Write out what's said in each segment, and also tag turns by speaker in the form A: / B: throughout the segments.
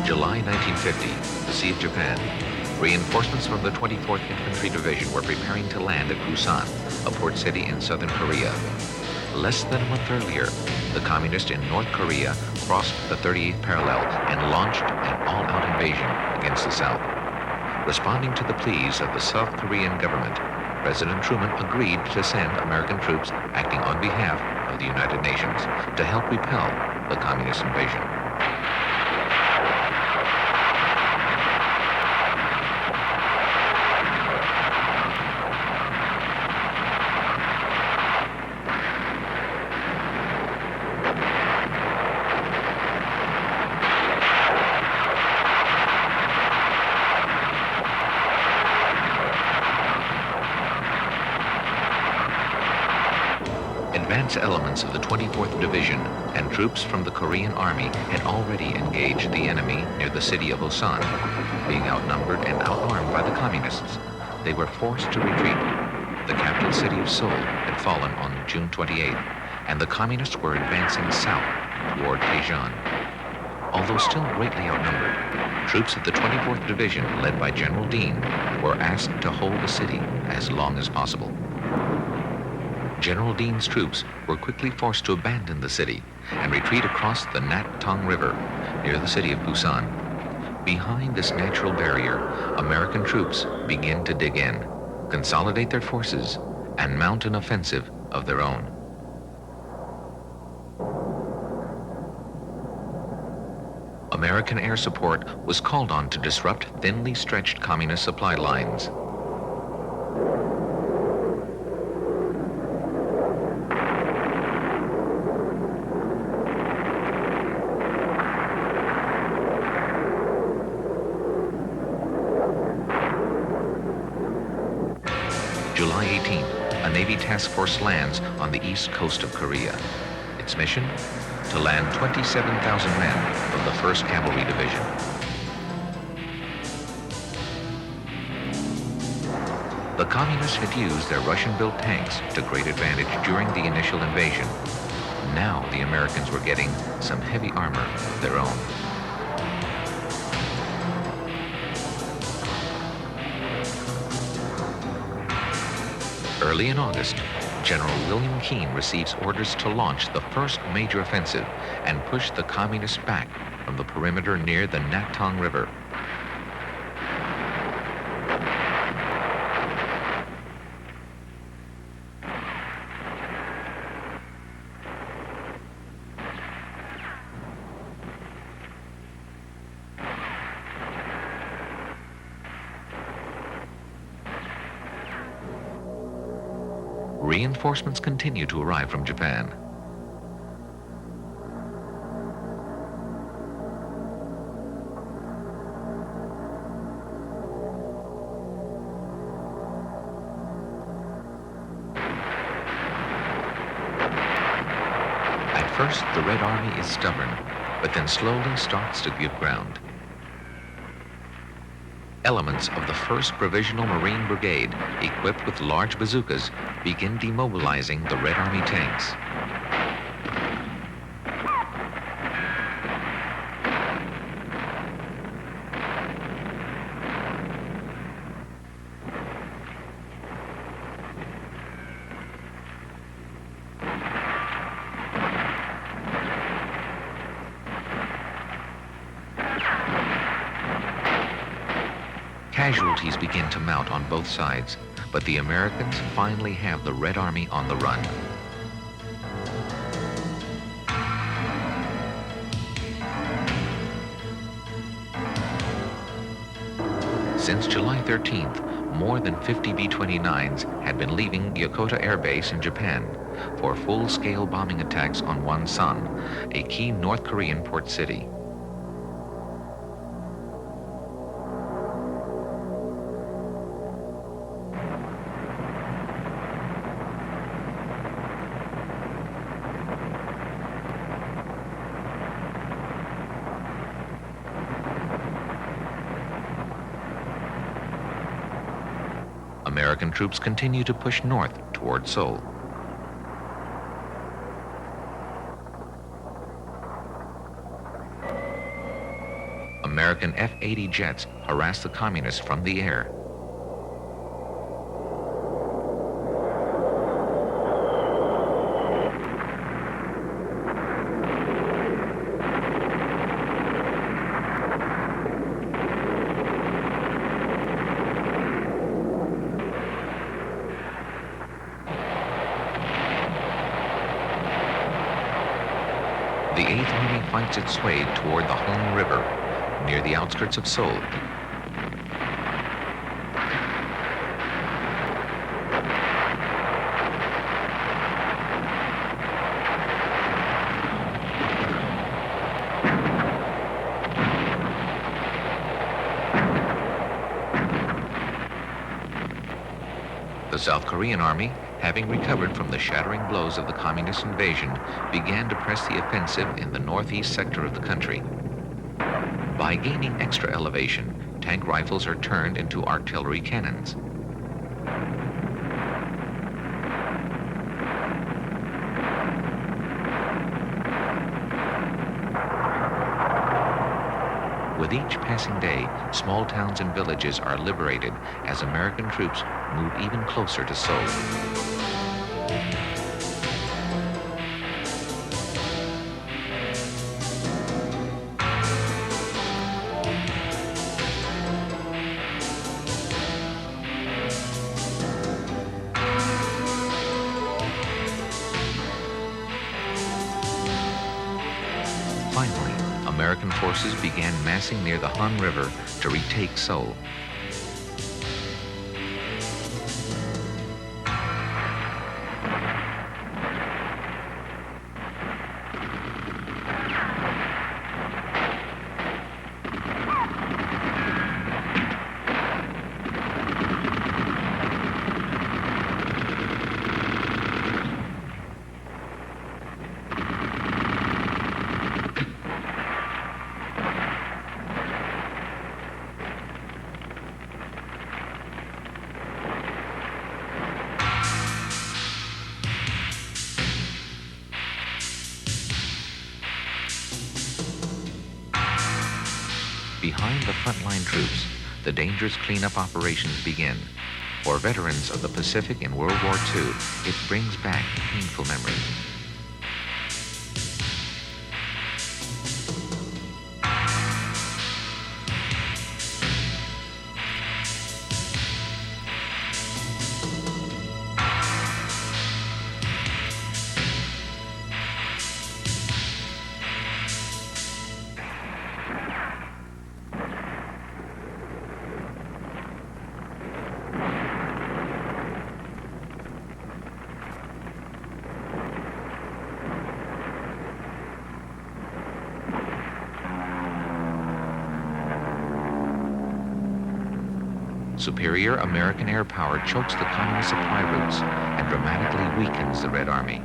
A: July 1950, the Sea of Japan. Reinforcements from the 24th Infantry Division were preparing to land at Busan, a port city in southern Korea. Less than a month earlier, the communists in North Korea crossed the 38th parallel and launched an all-out invasion against the South. Responding to the pleas of the South Korean government, President Truman agreed to send American troops acting on behalf of the United Nations to help repel the communist invasion. Advance elements of the 24th Division and troops from the Korean Army had already engaged the enemy near the city of Osan. Being outnumbered and outarmed by the communists, they were forced to retreat. The capital city of Seoul had fallen on June 28th, and the communists were advancing south toward Daejeon. Although still greatly outnumbered, troops of the 24th Division, led by General Dean, were asked to hold the city as long as possible. General Dean's troops were quickly forced to abandon the city and retreat across the Nat-Tong River near the city of Busan. Behind this natural barrier, American troops begin to dig in, consolidate their forces, and mount an offensive of their own. American air support was called on to disrupt thinly stretched communist supply lines. July 18th, a Navy task force lands on the east coast of Korea. Its mission? To land 27,000 men from the 1st Cavalry Division. The communists had used their Russian-built tanks to great advantage during the initial invasion. Now the Americans were getting some heavy armor of their own. Early in August, General William Keane receives orders to launch the first major offensive and push the communists back from the perimeter near the Nat-Tong River. Reinforcements continue to arrive from Japan. At first, the Red Army is stubborn, but then slowly starts to give ground. Elements of the 1st Provisional Marine Brigade, equipped with large bazookas, begin demobilizing the Red Army tanks. Casualties begin to mount on both sides, but the Americans finally have the Red Army on the run. Since July 13th, more than 50 B-29s had been leaving Yokota Air Base in Japan for full-scale bombing attacks on Wonsan, a key North Korean port city. American troops continue to push north toward Seoul. American F-80 jets harassed the communists from the air. The 8th Army fights its way toward the Hun River, near the outskirts of Seoul. The South Korean army, having recovered from the shattering blows of the communist invasion, began to press the offensive in the northeast sector of the country. By gaining extra elevation, tank rifles are turned into artillery cannons. With each passing day, small towns and villages are liberated as American troops move even closer to Seoul. Finally, American forces began massing near the Han River to retake Seoul. Behind the frontline troops, the dangerous cleanup operations begin. For veterans of the Pacific in World War II, it brings back painful memories. Superior American air power chokes the communist supply routes and dramatically weakens the Red Army.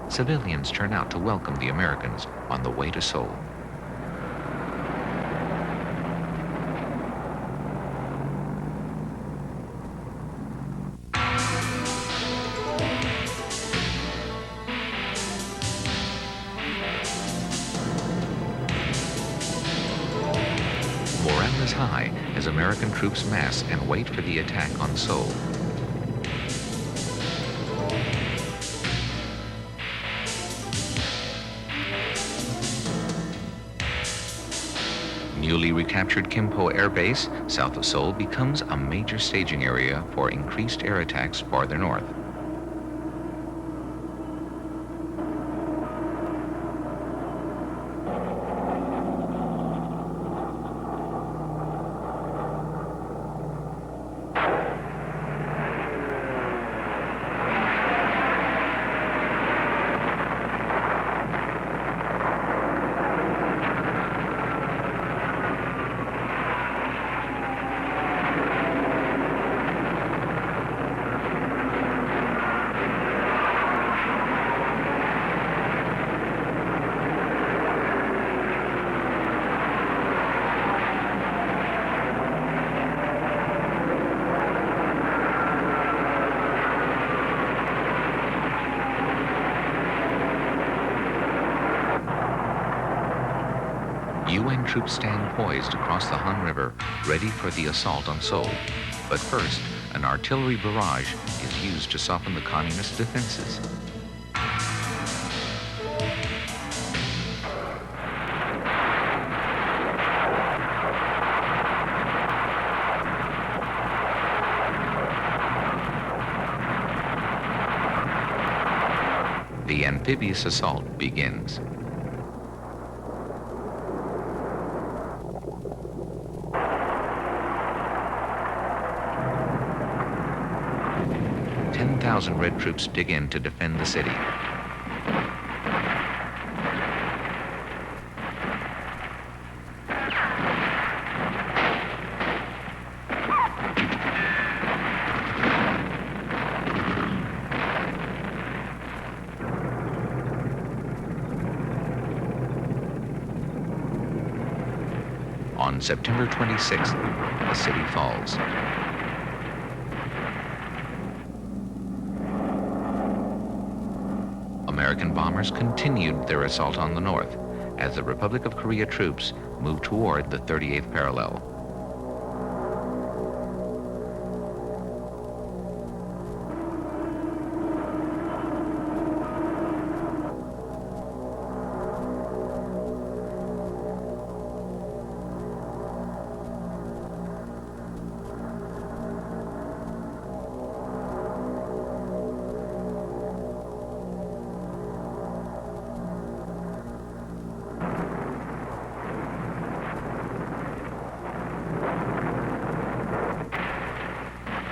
A: Civilians turn out to welcome the Americans on the way to Seoul. Morale is high as American troops mass and wait for the attack on Seoul. Newly recaptured Kimpo Air Base, south of Seoul, becomes a major staging area for increased air attacks farther north. UN troops stand poised across the Han River, ready for the assault on Seoul. But first, an artillery barrage is used to soften the communist defenses. The amphibious assault begins. Thousand Red troops dig in to defend the city. On September 26th, the city falls. American bombers continued their assault on the north as the Republic of Korea troops moved toward the 38th parallel.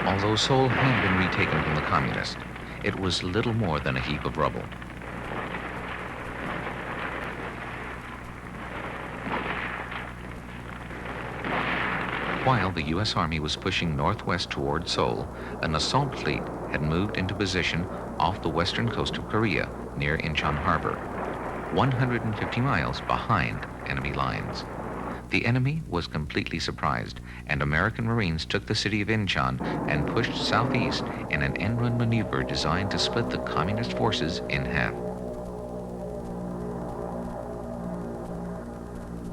A: Although Seoul had been retaken from the communists, it was little more than a heap of rubble. While the U.S. Army was pushing northwest toward Seoul, an assault fleet had moved into position off the western coast of Korea near Incheon Harbor, 150 miles behind enemy lines. The enemy was completely surprised, and American Marines took the city of Incheon and pushed southeast in an end-run maneuver designed to split the communist forces in half.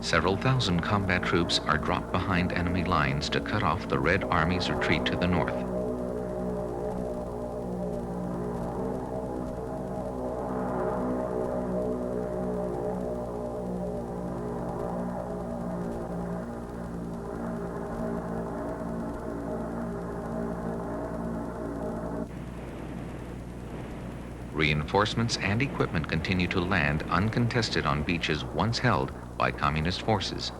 A: Several thousand combat troops are dropped behind enemy lines to cut off the Red Army's retreat to the north. Reinforcements and equipment continue to land uncontested on beaches once held by communist forces.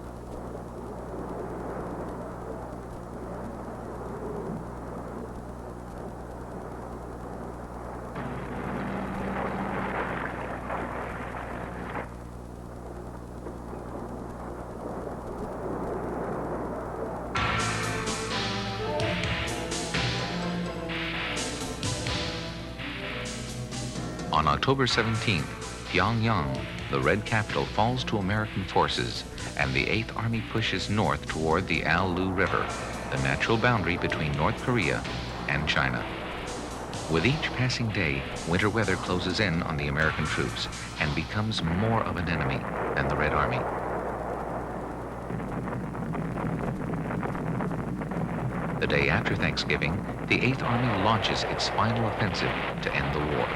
A: On October 17th, Pyongyang, the Red capital, falls to American forces, and the 8th Army pushes north toward the Al-Lu River, the natural boundary between North Korea and China. With each passing day, winter weather closes in on the American troops and becomes more of an enemy than the Red Army. The day after Thanksgiving, the 8th Army launches its final offensive to end the war.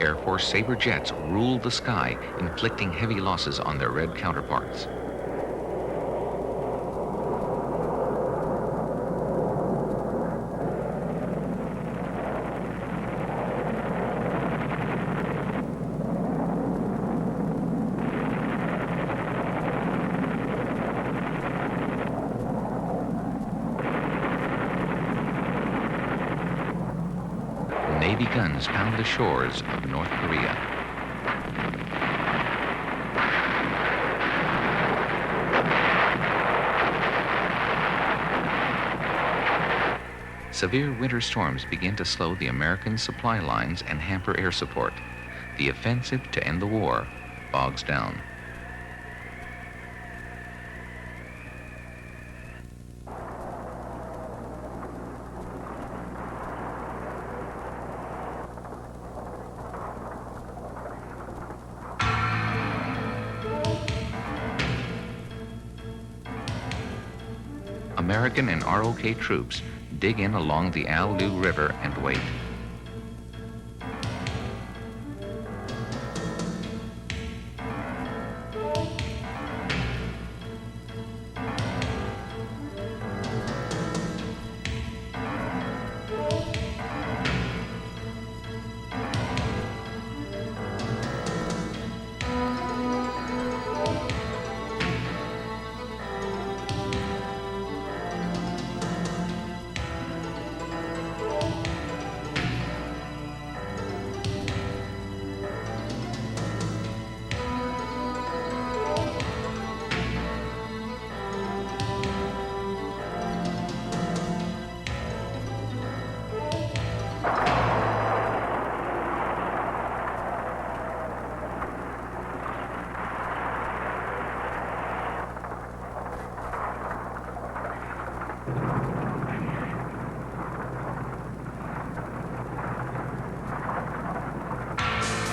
A: Air Force Sabre jets ruled the sky, inflicting heavy losses on their Red counterparts. Navy guns pound the shores of North Korea. Severe winter storms begin to slow the American supply lines and hamper air support. The offensive to end the war bogs down. American and ROK troops dig in along the Alu River and wait.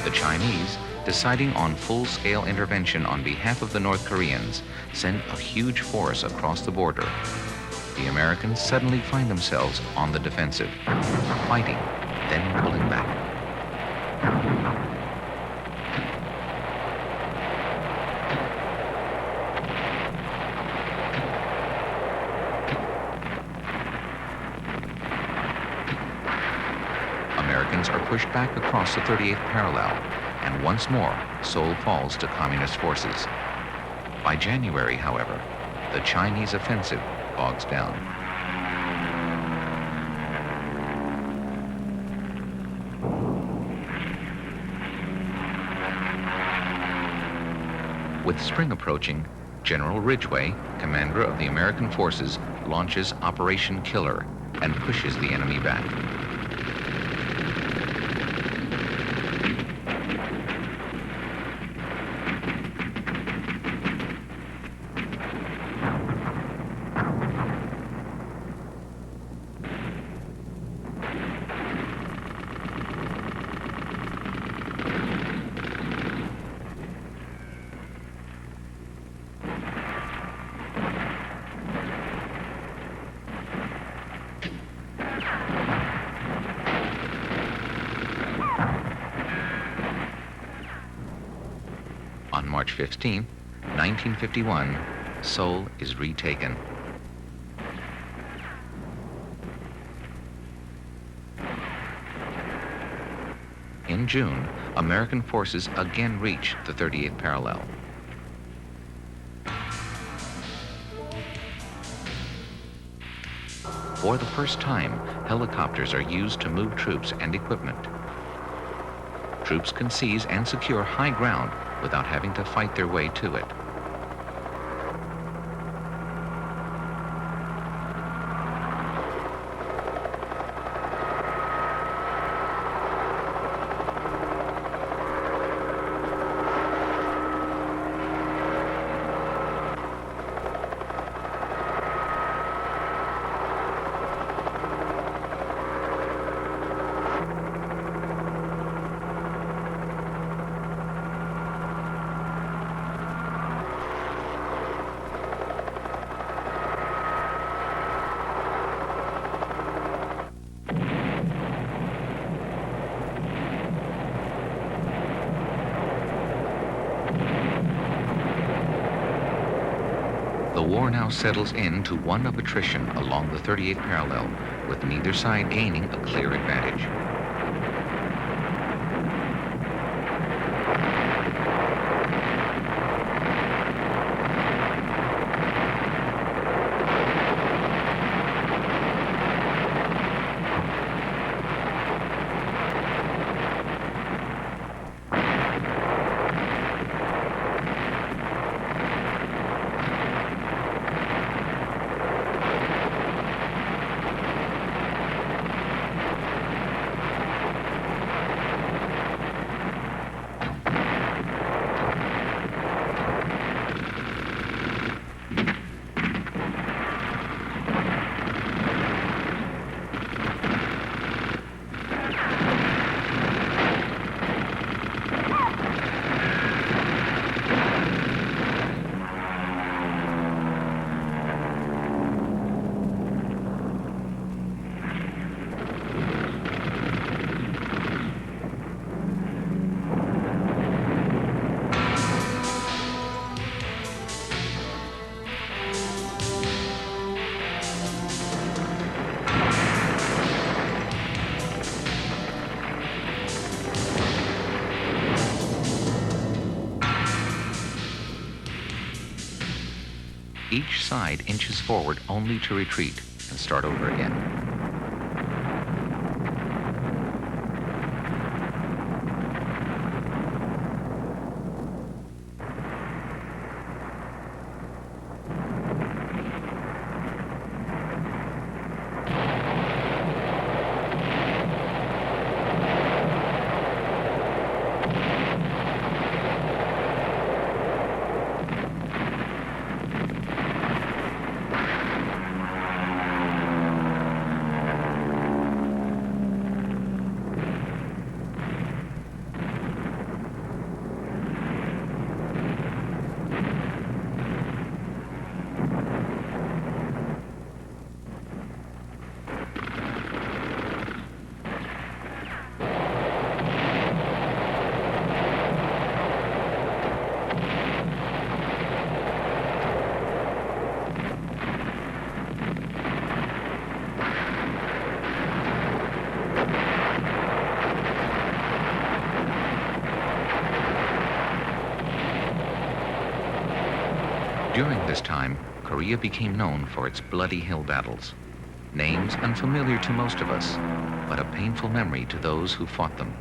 A: The Chinese, deciding on full-scale intervention on behalf of the North Koreans, sent a huge force across the border. The Americans suddenly find themselves on the defensive, fighting, then pulling back. Americans are pushed back across the 38th parallel, and once more, Seoul falls to communist forces. By January, however, the Chinese offensive bogs down. With spring approaching, General Ridgway, commander of the American forces, launches Operation Killer and pushes the enemy back. On March 15, 1951, Seoul is retaken. In June, American forces again reach the 38th parallel. For the first time, helicopters are used to move troops and equipment. Troops can seize and secure high ground without having to fight their way to it. The war now settles into one of attrition along the 38th parallel, with neither side gaining a clear advantage. Each side inches forward only to retreat and start over again. During this time, Korea became known for its bloody hill battles. Names unfamiliar to most of us, but a painful memory to those who fought them.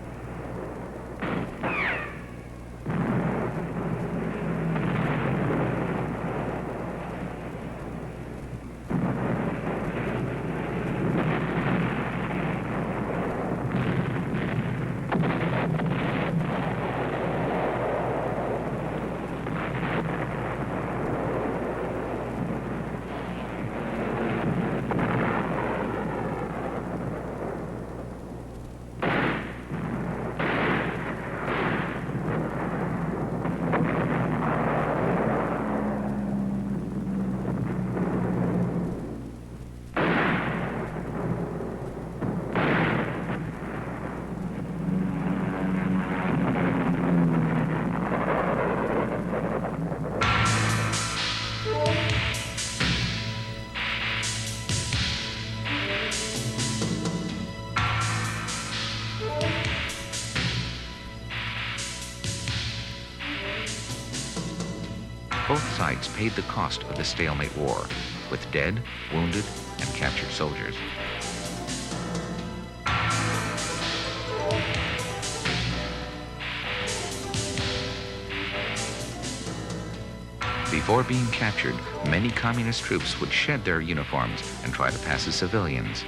A: Both sides paid the cost of the stalemate war, with dead, wounded, and captured soldiers. Before being captured, many communist troops would shed their uniforms and try to pass as civilians.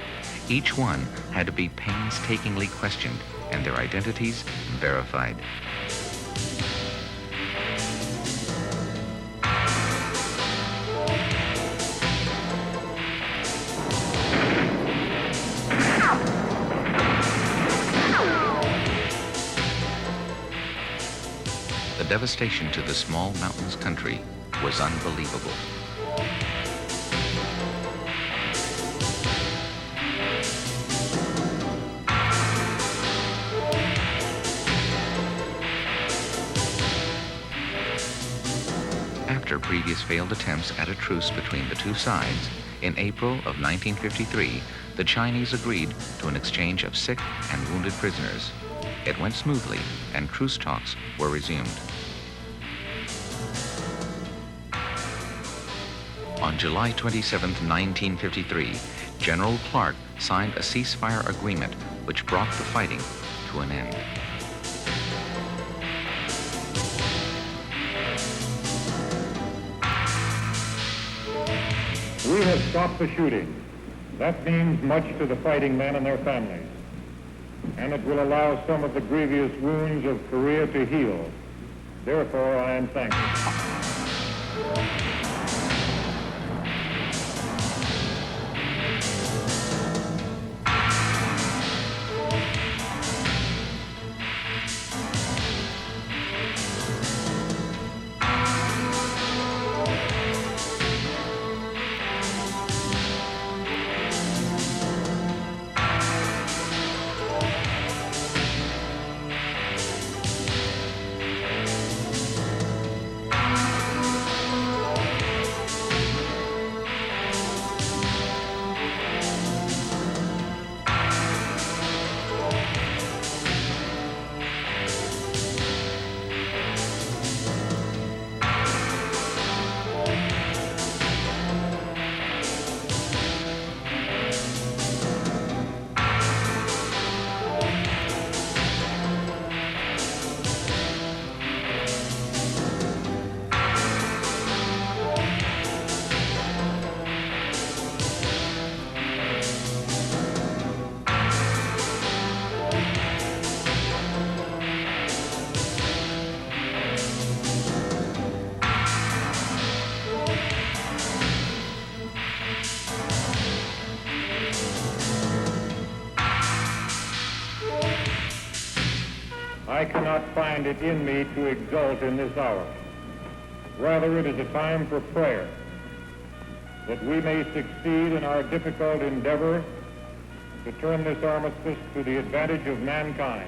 A: Each one had to be painstakingly questioned and their identities verified. The devastation to the small mountainous country was unbelievable. After previous failed attempts at a truce between the two sides, in April of 1953, the Chinese agreed to an exchange of sick and wounded prisoners. It went smoothly, and truce talks were resumed. On July 27, 1953, General Clark signed a ceasefire agreement which brought the fighting to an end.
B: We have stopped the shooting. That means much to the fighting men and their families, and it will allow some of the grievous wounds of Korea to heal. Therefore, I am thankful. I cannot find it in me to exult in this hour. Rather, it is a time for prayer, that we may succeed in our difficult endeavor to turn this armistice to the advantage of mankind.